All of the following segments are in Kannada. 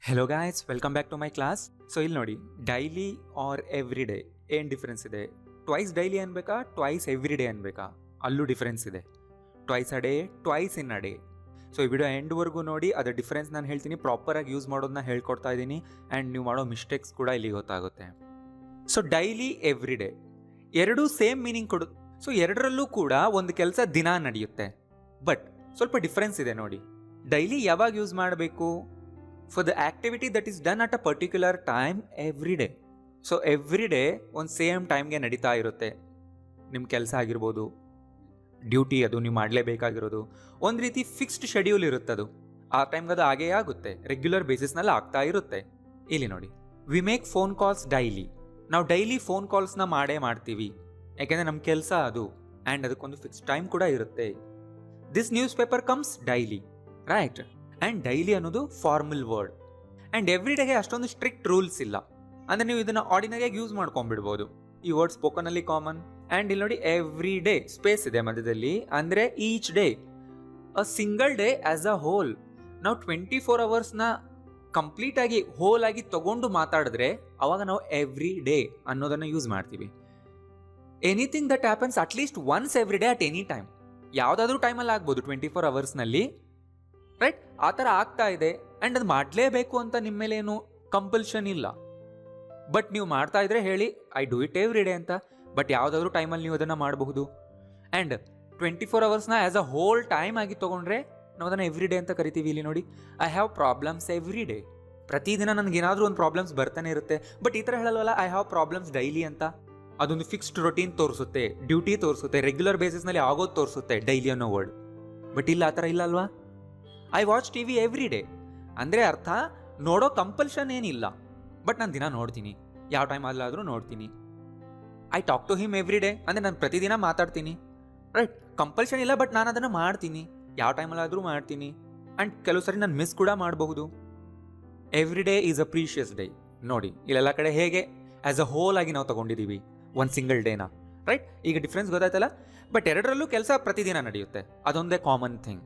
Hello guys, welcome back to my class. So ಇಲ್ಲಿ ನೋಡಿ, ಡೈಲಿ ಆರ್ ಎವ್ರಿ ಡೇ ಏನು ಡಿಫ್ರೆನ್ಸ್ ಇದೆ? ಟ್ವೈಸ್ ಡೈಲಿ ಅನ್ಬೇಕಾ, ಟ್ವೈಸ್ ಎವ್ರಿ ಡೇ ಅನ್ಬೇಕಾ? ಅಲ್ಲೂ ಡಿಫ್ರೆನ್ಸ್ ಇದೆ. Twice a day, twice in a day. So ಈ ವಿಡಿಯೋ ಎಂಡ್ವರೆಗೂ ನೋಡಿ, ಅದರ ಡಿಫ್ರೆನ್ಸ್ ನಾನು ಹೇಳ್ತೀನಿ, ಪ್ರಾಪರಾಗಿ ಯೂಸ್ ಮಾಡೋದನ್ನ ಹೇಳ್ಕೊಡ್ತಾ ಇದ್ದೀನಿ. ಆ್ಯಂಡ್ ನೀವು ಮಾಡೋ ಮಿಸ್ಟೇಕ್ಸ್ ಕೂಡ ಇಲ್ಲಿ ಗೊತ್ತಾಗುತ್ತೆ. ಸೊ ಡೈಲಿ ಎವ್ರಿ ಡೇ ಎರಡೂ ಸೇಮ್ ಮೀನಿಂಗ್ ಕೊಡು. ಸೊ ಎರಡರಲ್ಲೂ ಕೂಡ ಒಂದು ಕೆಲಸ ದಿನ ನಡೆಯುತ್ತೆ, ಬಟ್ ಸ್ವಲ್ಪ ಡಿಫ್ರೆನ್ಸ್ ಇದೆ ನೋಡಿ. ಡೈಲಿ ಯಾವಾಗ ಯೂಸ್ ಮಾಡಬೇಕು? For the activity that is done at a particular time every day. So every day ಒಂದು ಸೇಮ್ ಟೈಮ್ಗೆ ನಡೀತಾ ಇರುತ್ತೆ. ನಿಮ್ಮ ಕೆಲಸ ಆಗಿರ್ಬೋದು, ಡ್ಯೂಟಿ, ಅದು ನೀವು ಮಾಡಲೇಬೇಕಾಗಿರೋದು ಒಂದು ರೀತಿ ಫಿಕ್ಸ್ಡ್ ಶೆಡ್ಯೂಲ್ ಇರುತ್ತೆ. ಅದು ಆ ಟೈಮ್ಗೆ ಅದು ಆಗೇ ಆಗುತ್ತೆ, ರೆಗ್ಯುಲರ್ ಬೇಸಿಸ್ನಲ್ಲಿ ಆಗ್ತಾ ಇರುತ್ತೆ. ಇಲ್ಲಿ ನೋಡಿ, we make phone calls daily. ನಾವು ಡೈಲಿ ಫೋನ್ ಕಾಲ್ಸ್ನ ಮಾಡ್ತೀವಿ, ಯಾಕೆಂದರೆ ನಮ್ಮ ಕೆಲಸ ಅದು. ಆ್ಯಂಡ್ ಅದಕ್ಕೊಂದು ಫಿಕ್ಸ್ ಟೈಮ್ ಕೂಡ ಇರುತ್ತೆ. This news paper comes daily, right? And daily ಅನ್ನೋದು ಫಾರ್ಮಲ್ ವರ್ಡ್. ಆ್ಯಂಡ್ ಎವ್ರಿ ಡೇಗೆ ಅಷ್ಟೊಂದು ಸ್ಟ್ರಿಕ್ಟ್ ರೂಲ್ಸ್ ಇಲ್ಲ. ಅಂದರೆ ನೀವು ಇದನ್ನು ಆರ್ಡಿನರಿಯಾಗಿ ಯೂಸ್ ಮಾಡ್ಕೊಂಡ್ಬಿಡ್ಬೋದು. ಈ ವರ್ಡ್ ಸ್ಪೋಕನಲ್ಲಿ ಕಾಮನ್. ಆ್ಯಂಡ್ ಇಲ್ಲಿ ನೋಡಿ, ಎವ್ರಿ ಡೇ ಸ್ಪೇಸ್ ಇದೆ ಮಧ್ಯದಲ್ಲಿ, ಅಂದರೆ each day. A single day as a hole. ನಾವು 24 ಅವರ್ಸ್ನ ಕಂಪ್ಲೀಟಾಗಿ ಹೋಲ್ ಆಗಿ ತಗೊಂಡು ಮಾತಾಡಿದ್ರೆ ಅವಾಗ ನಾವು ಎವ್ರಿ ಡೇ ಅನ್ನೋದನ್ನು ಯೂಸ್ ಮಾಡ್ತೀವಿ. Anything that happens at least once every day at any time. ಯಾವುದಾದ್ರೂ ಟೈಮಲ್ಲಿ ಆಗ್ಬೋದು 24 ಅವರ್ಸ್ನಲ್ಲಿ, ರೈಟ್? ಆ ಥರ ಆಗ್ತಾ ಇದೆ. ಆ್ಯಂಡ್ ಅದು ಮಾಡಲೇಬೇಕು ಅಂತ ನಿಮ್ಮ ಮೇಲೆ ಏನು ಕಂಪಲ್ಷನ್ ಇಲ್ಲ. ಬಟ್ ನೀವು ಮಾಡ್ತಾ ಇದ್ರೆ ಹೇಳಿ, I do it every day ಅಂತ. ಬಟ್ ಯಾವುದಾದ್ರೂ ಟೈಮಲ್ಲಿ ನೀವು ಅದನ್ನು ಮಾಡಬಹುದು. ಆ್ಯಂಡ್ 24 ಅವರ್ಸ್ನ ಆ್ಯಸ್ ಅ ಹೋಲ್ ಟೈಮ್ ಆಗಿ ತೊಗೊಂಡ್ರೆ ನಾವು ಅದನ್ನು ಎವ್ರಿ ಡೇ ಅಂತ ಕರಿತೀವಿ. ಇಲ್ಲಿ ನೋಡಿ, I have problems every day. ಪ್ರತಿದಿನ ನನಗೇನಾದರೂ ಒಂದು ಪ್ರಾಬ್ಲಮ್ಸ್ ಬರ್ತಾನೆ ಇರುತ್ತೆ. ಬಟ್ ಈ ಥರ ಹೇಳಲ್ವಲ್ಲ, ಐ ಹ್ಯಾವ್ ಪ್ರಾಬ್ಲಮ್ಸ್ ಡೈಲಿ ಅಂತ. ಅದೊಂದು ಫಿಕ್ಸ್ಡ್ ರೊಟೀನ್ ತೋರಿಸುತ್ತೆ, ಡ್ಯೂಟಿ ತೋರಿಸುತ್ತೆ, ರೆಗ್ಯುಲರ್ ಬೇಸಿಸ್ನಲ್ಲಿ ಆಗೋದು ತೋರಿಸುತ್ತೆ ಡೈಲಿ ಅನ್ನೋ ವರ್ಡ್. ಬಟ್ ಇಲ್ಲ, ಆ ಥರ ಇಲ್ಲ ಅಲ್ವಾ? I watch TV every day ಅಂದರೆ ಅರ್ಥ ನೋಡೋ ಕಂಪಲ್ಷನ್ ಏನಿಲ್ಲ, ಬಟ್ ನಾನು ದಿನ ನೋಡ್ತೀನಿ, ಯಾವ ಟೈಮಲ್ಲಾದರೂ ನೋಡ್ತೀನಿ. I talk to him every day ಅಂದರೆ ನಾನು ಪ್ರತಿದಿನ ಮಾತಾಡ್ತೀನಿ, ರೈಟ್? ಕಂಪಲ್ಷನ್ ಇಲ್ಲ, ಬಟ್ ನಾನು ಅದನ್ನು ಮಾಡ್ತೀನಿ, ಯಾವ ಟೈಮಲ್ಲಾದರೂ ಮಾಡ್ತೀನಿ. ಆ್ಯಂಡ್ ಕೆಲವು ಸರಿ ನಾನು ಮಿಸ್ ಕೂಡ ಮಾಡಬಹುದು. Every day is a precious day. ನೋಡಿ, ಇಲ್ಲೆಲ್ಲ ಕಡೆ ಹೇಗೆ ಆ್ಯಸ್ ಅ ಹೋಲ್ ಆಗಿ ನಾವು ತೊಗೊಂಡಿದ್ದೀವಿ ಒಂದು ಸಿಂಗಲ್ ಡೇನ, ರೈಟ್? ಈಗ ಡಿಫ್ರೆನ್ಸ್ ಗೊತ್ತಾಯ್ತಲ್ಲ? ಬಟ್ ಎರಡರಲ್ಲೂ ಕೆಲಸ ಪ್ರತಿದಿನ ನಡೆಯುತ್ತೆ, ಅದೊಂದೇ ಕಾಮನ್ ಥಿಂಗ್.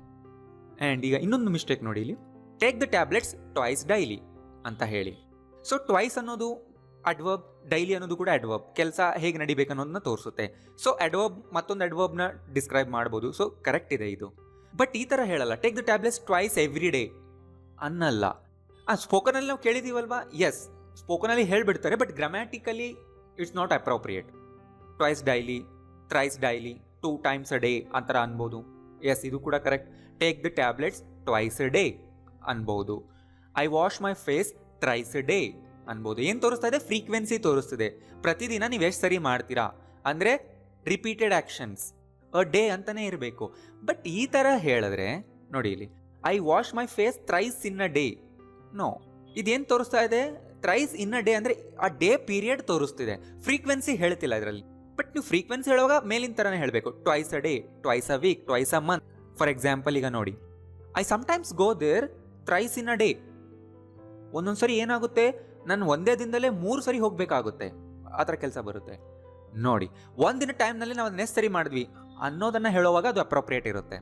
ಆ್ಯಂಡ್ ಈಗ ಇನ್ನೊಂದು ಮಿಸ್ಟೇಕ್ ನೋಡಿ, ಇಲ್ಲಿ take the tablets twice daily ಅಂತ ಹೇಳಿ. ಸೊ ಟ್ವೈಸ್ ಅನ್ನೋದು ಅಡ್ವರ್ಬ್, ಡೈಲಿ ಅನ್ನೋದು ಕೂಡ ಅಡ್ವರ್ಬ್. ಕೆಲಸ ಹೇಗೆ ನಡಿಬೇಕು ಅನ್ನೋದನ್ನ ತೋರಿಸುತ್ತೆ. ಸೊ ಅಡ್ವರ್ಬ್ ಮತ್ತೊಂದು ಅಡ್ವರ್ಬ್ನ ಡಿಸ್ಕ್ರೈಬ್ ಮಾಡ್ಬೋದು. ಸೊ ಕರೆಕ್ಟ್ ಇದೆ ಇದು. ಬಟ್ ಈ ಥರ ಹೇಳಲ್ಲ, take the tablets twice every day ಅನ್ನಲ್ಲ. ಸ್ಪೋಕನಲ್ಲಿ ನಾವು ಕೇಳಿದೀವಲ್ವಾ? ಎಸ್, ಸ್ಪೋಕನಲ್ಲಿ ಹೇಳ್ಬಿಡ್ತಾರೆ, but grammatically it's not appropriate. Twice daily, thrice daily, 2 times a day ಆ ಥರ ಅನ್ಬೋದು. ಎಸ್, ಇದು ಕೂಡ correct. Take the tablets twice a day ಅನ್ಬೋದು. I wash my face thrice a day ಅನ್ಬೋದು. ಏನು ತೋರಿಸ್ತಾ ಇದೆ? ಫ್ರೀಕ್ವೆನ್ಸಿ ತೋರಿಸ್ತಿದೆ. ಪ್ರತಿದಿನ ನೀವು ಎಷ್ಟು ಸರಿ ಮಾಡ್ತೀರಾ ಅಂದರೆ ರಿಪೀಟೆಡ್ ಆ್ಯಕ್ಷನ್ಸ್, ಅ ಡೇ ಅಂತಲೇ ಇರಬೇಕು. ಬಟ್ ಈ ಥರ ಹೇಳಿದ್ರೆ ನೋಡಿ, ಇಲ್ಲಿ I wash my face thrice in a day. No, ಇದೇನು ತೋರಿಸ್ತಾ ಇದೆ? ಥ್ರೈಸ್ ಇನ್ ಅ ಡೇ ಅಂದರೆ ಆ ಡೇ ಪೀರಿಯಡ್ ತೋರಿಸ್ತಿದೆ, ಫ್ರೀಕ್ವೆನ್ಸಿ ಹೇಳ್ತಿಲ್ಲ ಇದರಲ್ಲಿ. ಬಟ್ ನೀವು ಫ್ರೀಕ್ವೆನ್ಸಿ ಹೇಳುವಾಗ ಮೇಲಿನ ಥರನೇ ಹೇಳಬೇಕು. Twice a day, twice a week, twice a month. For example, ಈಗ ನೋಡಿ, I sometimes go there thrice in a day. ಒಂದೊಂದ್ಸರಿ ಏನಾಗುತ್ತೆ, ನಾನು ಒಂದೇ ದಿನದಲ್ಲೇ 3 ಸರಿ ಹೋಗಬೇಕಾಗುತ್ತೆ, ಆ ಥರ ಕೆಲಸ ಬರುತ್ತೆ. ನೋಡಿ, ಒಂದಿನ ಟೈಮ್ನಲ್ಲಿ ನಾವು ಅದನ್ನ ಎಷ್ಟು ಸರಿ ಮಾಡಿದ್ವಿ ಅನ್ನೋದನ್ನು ಹೇಳುವಾಗ ಅದು ಅಪ್ರೋಪ್ರಿಯೇಟ್ ಇರುತ್ತೆ.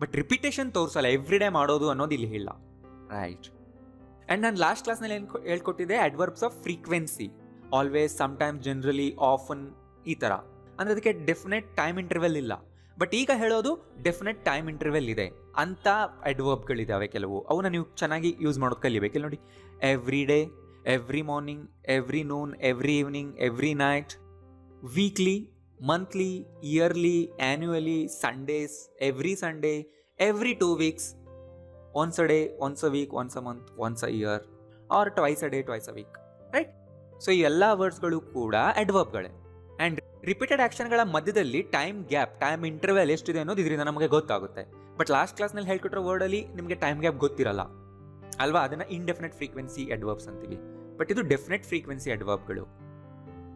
ಬಟ್ ರಿಪಿಟೇಷನ್ ತೋರಿಸಲ್ಲ, ಎವ್ರಿ ಡೇ ಮಾಡೋದು ಅನ್ನೋದು ಇಲ್ಲಿ ಇಲ್ಲ, ರೈಟ್? ಆ್ಯಂಡ್ ನಾನು ಲಾಸ್ಟ್ ಕ್ಲಾಸ್ನಲ್ಲಿ ಹೇಳ್ಕೊಟ್ಟಿದ್ದೆ adverbs of frequency. Always, sometimes, generally, often, ಈ ಥರ. ಅಂದರೆ ಅದಕ್ಕೆ ಡೆಫಿನೆಟ್ ಟೈಮ್ ಇಂಟರ್ವೆಲ್ ಇಲ್ಲ. ಬಟ್ ಈಗ ಹೇಳೋದು ಡೆಫಿನೆಟ್ ಟೈಮ್ ಇಂಟರ್ವೆಲ್ ಇದೆ ಅಂತ ಅಡ್ವರ್ಬ್ಗಳಿದ್ದಾವೆ ಕೆಲವು. ಅವನ್ನ ನೀವು ಚೆನ್ನಾಗಿ ಯೂಸ್ ಮಾಡೋದು ಕಲಿಬೇಕು. ಇಲ್ಲಿ ನೋಡಿ, every day, every morning, every noon, every evening, every night, weekly, monthly, yearly, annually, Sundays, every Sunday, every 2 weeks, once a day, once a week, once a month, once a year, or twice a day, twice a week, right? So ಈ ಎಲ್ಲ ವರ್ಡ್ಸ್ಗಳು ಕೂಡ ಅಡ್ವರ್ಬ್ಗಳೇ. ಆ್ಯಂಡ್ ರಿಪೀಟೆಡ್ ಆ್ಯಕ್ಷನ್ಗಳ ಮಧ್ಯದಲ್ಲಿ ಟೈಮ್ ಗ್ಯಾಪ್, ಟೈಮ್ ಇಂಟರ್ವೆಲ್ ಎಷ್ಟಿದೆ ಅನ್ನೋದು ಇದರಿಂದ ನಮಗೆ ಗೊತ್ತಾಗುತ್ತೆ. ಬಟ್ ಲಾಸ್ಟ್ ಕ್ಲಾಸ್ನಲ್ಲಿ ಹೇಳ್ಕೊಟ್ಟಿರೋ ವರ್ಡಲ್ಲಿ ನಿಮಗೆ ಟೈಮ್ ಗ್ಯಾಪ್ ಗೊತ್ತಿರಲ್ಲ ಅಲ್ವಾ? ಅದನ್ನು ಇಂಡೆಫಿನೆಟ್ ಫ್ರೀಕ್ವೆನ್ಸಿ ಅಡ್ವರ್ಬ್ಸ್ ಅಂತೀವಿ. ಬಟ್ ಇದು ಡೆಫಿನೆಟ್ ಫ್ರೀಕ್ವೆನ್ಸಿ ಅಡ್ವರ್ಬ್ಗಳು.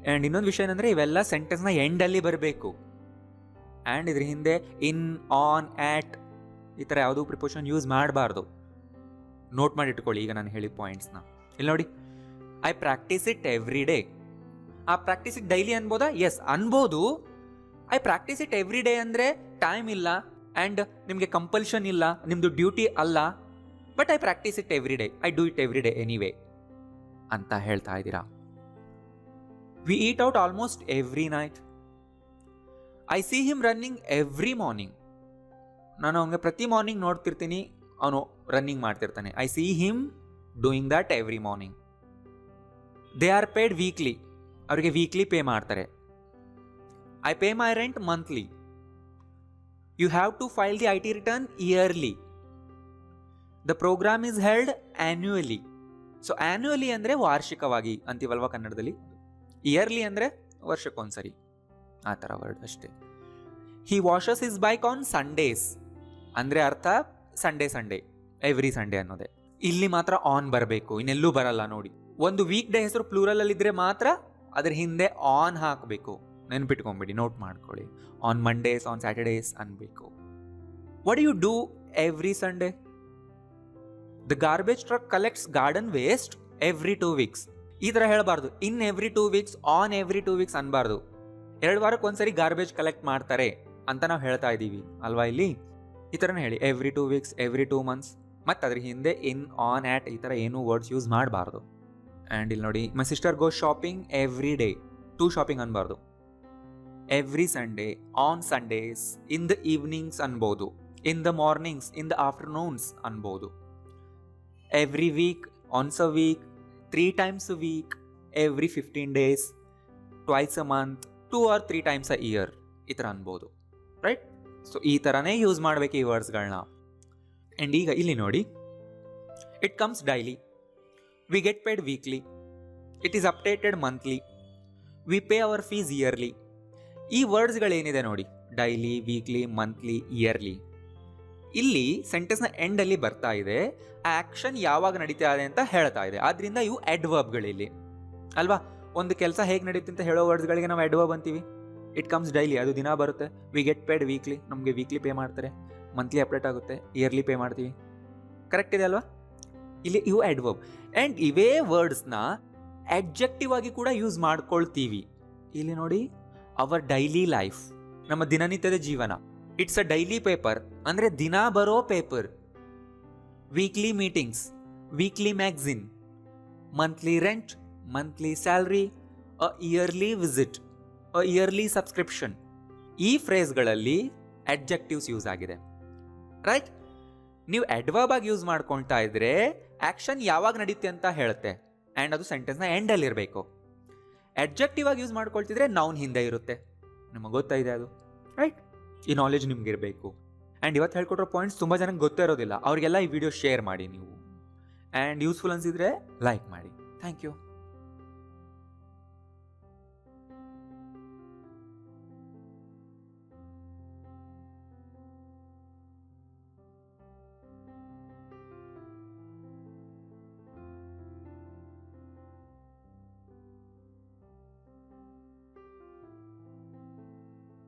ಆ್ಯಂಡ್ ಇನ್ನೊಂದು ವಿಷಯ ಏನಂದರೆ, ಇವೆಲ್ಲ ಸೆಂಟೆನ್ಸ್ನ ಎಂಡಲ್ಲಿ ಬರಬೇಕು. ಆ್ಯಂಡ್ ಇದ್ರ ಹಿಂದೆ ಇನ್, ಆನ್, ಆಟ್ ಈ ಥರ ಯಾವುದೂ ಪ್ರಿಪೋಷನ್ ಯೂಸ್ ಮಾಡಬಾರ್ದು. ನೋಟ್ ಮಾಡಿ ಇಟ್ಕೊಳ್ಳಿ ಈಗ ನಾನು ಹೇಳಿದ ಪಾಯಿಂಟ್ಸ್ನ. ಇಲ್ಲಿ ನೋಡಿ, I practice it every day. ಆ ಪ್ರಾಕ್ಟೀಸ್ ಇಟ್ ಡೈಲಿ ಅನ್ಬೋದಾ? ಎಸ್, ಅನ್ಬೋದು. I practice it every day ಅಂದರೆ ಟೈಮ್ ಇಲ್ಲ, ಆ್ಯಂಡ್ ನಿಮಗೆ ಕಂಪಲ್ಷನ್ ಇಲ್ಲ, ನಿಮ್ಮದು ಡ್ಯೂಟಿ ಅಲ್ಲ. But I practice it every day, I do it every day anyway ಅಂತ ಹೇಳ್ತಾ ಇದ್ದೀರಾ. We eat out almost every night. I see him running every morning. ನಾನು ಅವನಿಗೆ ಪ್ರತಿ ಮಾರ್ನಿಂಗ್ ನೋಡ್ತಿರ್ತೀನಿ, ಅವನು ರನ್ನಿಂಗ್ ಮಾಡ್ತಿರ್ತಾನೆ. I see him doing that every morning. They are paid weekly. ಅವರಿಗೆ ವೀಕ್ಲಿ ಪೇ ಮಾಡ್ತಾರೆ. I pay my rent monthly. You have to file the IT return yearly. The program is held annually. So annually ಅಂದರೆ ವಾರ್ಷಿಕವಾಗಿ ಅಂತೀವಲ್ವ ಕನ್ನಡದಲ್ಲಿ. ಇಯರ್ಲಿ ಅಂದರೆ ವರ್ಷಕ್ಕೊಂದ್ಸರಿ, ಆ ಥರ ವರ್ಡ್ ಅಷ್ಟೇ. He washes his bike on Sundays ಅಂದರೆ ಅರ್ಥ ಸಂಡೇ ಎವ್ರಿ ಸಂಡೇ ಅನ್ನೋದೇ. ಇಲ್ಲಿ ಮಾತ್ರ ಆನ್ ಬರಬೇಕು, ಇನ್ನೆಲ್ಲೂ ಬರಲ್ಲ ನೋಡಿ. ಒಂದು ವೀಕ್ ಡೇ ಹೆಸರು ಪ್ಲೂರಲ್ ಇದ್ರೆ ಮಾತ್ರ ಅದ್ರ ಹಿಂದೆ ಆನ್ ಹಾಕಬೇಕು. ನೆನ್ಪಿಟ್ಕೊಂಬಿಡಿ, ನೋಟ್ ಮಾಡ್ಕೊಳ್ಳಿ. ಆನ್ ಮಂಡೇಸ್, ಆನ್ ಸ್ಯಾಟರ್ಡೇಸ್ ಅನ್ಬೇಕು. What you do every Sunday? The garbage truck collects garden waste every 2 weeks. ಈ ಥರ ಹೇಳಬಾರ್ದು. In every 2 weeks, on every 2 weeks ಅನ್ಬಾರ್ದು. 2 ವಾರಕ್ಕೆ ಒಂದ್ಸರಿ ಗಾರ್ಬೇಜ್ ಕಲೆಕ್ಟ್ ಮಾಡ್ತಾರೆ ಅಂತ ನಾವು ಹೇಳ್ತಾ ಇದ್ದೀವಿ ಅಲ್ವಾ ಇಲ್ಲಿ. ಈ ಥರನೇ ಹೇಳಿ, ಎವ್ರಿ 2 weeks, ಎವ್ರಿ 2 months. ಮತ್ತು ಅದ್ರ ಹಿಂದೆ ಇನ್, ಆನ್, ಆಟ್ ಈ ಥರ ಏನೂ ವರ್ಡ್ಸ್ ಯೂಸ್ ಮಾಡಬಾರ್ದು. ಆ್ಯಂಡ್ ಇಲ್ಲಿ ನೋಡಿ, my sister go shopping every day. To shopping ಅನ್ಬಾರ್ದು. Every Sunday, on Sundays, in the evenings ಅನ್ಬೋದು, in the mornings, in the afternoons ಅನ್ಬೋದು. Every week, once a week, 3 times a week, every 15 days, twice a month, 2 or 3 times a year ಈ ಥರ ಅನ್ಬೋದು, ರೈಟ್? ಸೊ ಈ ಥರನೇ ಯೂಸ್ ಮಾಡಬೇಕು ಈ ವರ್ಡ್ಸ್ಗಳನ್ನ. ಆ್ಯಂಡ್ ಈಗ ಇಲ್ಲಿ ನೋಡಿ, it comes daily, we get paid weekly, it is updated monthly, we pay our fees yearly. ಈ ವರ್ಡ್ಸ್ಗಳೇನಿದೆ ನೋಡಿ, ಡೈಲಿ, ವೀಕ್ಲಿ, ಮಂತ್ಲಿ, ಇಯರ್ಲಿ, ಇಲ್ಲಿ ಸೆಂಟೆನ್ಸ್ನ ಎಂಡಲ್ಲಿ ಬರ್ತಾ ಇದೆ. ಆ ಆ್ಯಕ್ಷನ್ ಯಾವಾಗ ನಡೀತಾ ಇದೆ ಅಂತ ಹೇಳ್ತಾ ಇದೆ. ಆದ್ದರಿಂದ ಇವು ಅಡ್ವರ್ಬ್ಗಳಿಲ್ಲಿ ಅಲ್ವಾ. ಒಂದು ಕೆಲಸ ಹೇಗೆ ನಡೀತೆ ಅಂತ ಹೇಳೋ ವರ್ಡ್ಸ್ಗಳಿಗೆ ನಾವು ಅಡ್ವರ್ಬ್ ಅಂತೀವಿ. ಇಟ್ ಕಮ್ಸ್ ಡೈಲಿ, ಅದು ದಿನ ಬರುತ್ತೆ. ವಿ ಗೆಟ್ ಪೇಡ್ ವೀಕ್ಲಿ, ನಮಗೆ ವೀಕ್ಲಿ ಪೇ ಮಾಡ್ತಾರೆ. ಮಂತ್ಲಿ ಅಪ್ಡೇಟ್ ಆಗುತ್ತೆ, ಇಯರ್ಲಿ ಪೇ ಮಾಡ್ತೀವಿ. ಕರೆಕ್ಟ್ ಇದೆ ಅಲ್ವಾ? ಇಲ್ಲಿ ಇವು ಅಡ್ವರ್ಬ್. ಆ್ಯಂಡ್ ಇವೇ ವರ್ಡ್ಸ್ನ ಅಡ್ಜೆಕ್ಟಿವ್ ಆಗಿ ಕೂಡ ಯೂಸ್ ಮಾಡ್ಕೊಳ್ತೀವಿ. ಇಲ್ಲಿ ನೋಡಿ, ಅವರ್ ಡೈಲಿ ಲೈಫ್, ನಮ್ಮ ದಿನನಿತ್ಯದ ಜೀವನ. ಇಟ್ಸ್ ಅ ಡೈಲಿ ಪೇಪರ್ ಅಂದರೆ ದಿನ ಬರೋ paper. Weekly meetings, weekly magazine, monthly rent, monthly salary, a yearly visit, a yearly subscription. ಈ ಫ್ರೇಸ್ಗಳಲ್ಲಿ ಅಡ್ಜೆಕ್ಟಿವ್ಸ್ ಯೂಸ್ ಆಗಿದೆ, ರೈಟ್? ನೀವು ಅಡ್ವರ್ಬ್ ಆಗಿ ಯೂಸ್ ಮಾಡ್ಕೊಳ್ತಾ ಇದ್ರೆ ಆ್ಯಕ್ಷನ್ ಯಾವಾಗ ನಡೀತೆ ಅಂತ ಹೇಳುತ್ತೆ, ಆ್ಯಂಡ್ ಅದು ಸೆಂಟೆನ್ಸ್ನ ಎಂಡಲ್ಲಿ ಇರಬೇಕು. ಅಡ್ಜೆಕ್ಟಿವ್ ಆಗಿ ಯೂಸ್ ಮಾಡ್ಕೊಳ್ತಿದ್ರೆ ನೌನ್ ಹಿಂದೆ ಇರುತ್ತೆ. ನಿಮಗೆ ಗೊತ್ತಾಯಿದೆ ಅದು, ರೈಟ್? ಈ ನಾಲೆಜ್ ನಿಮ್ಗೆ ಇರಬೇಕು. ಆ್ಯಂಡ್ ಇವತ್ತು ಹೇಳ್ಕೊಟ್ರೋ ಪಾಯಿಂಟ್ಸ್ ತುಂಬ ಜನಕ್ಕೆ ಗೊತ್ತೇ ಇರೋದಿಲ್ಲ. ಅವರಿಗೆಲ್ಲ ಈ ವಿಡಿಯೋ ಶೇರ್ ಮಾಡಿ ನೀವು. ಆ್ಯಂಡ್ ಯೂಸ್ಫುಲ್ ಅನಿಸಿದರೆ ಲೈಕ್ ಮಾಡಿ. Thank you.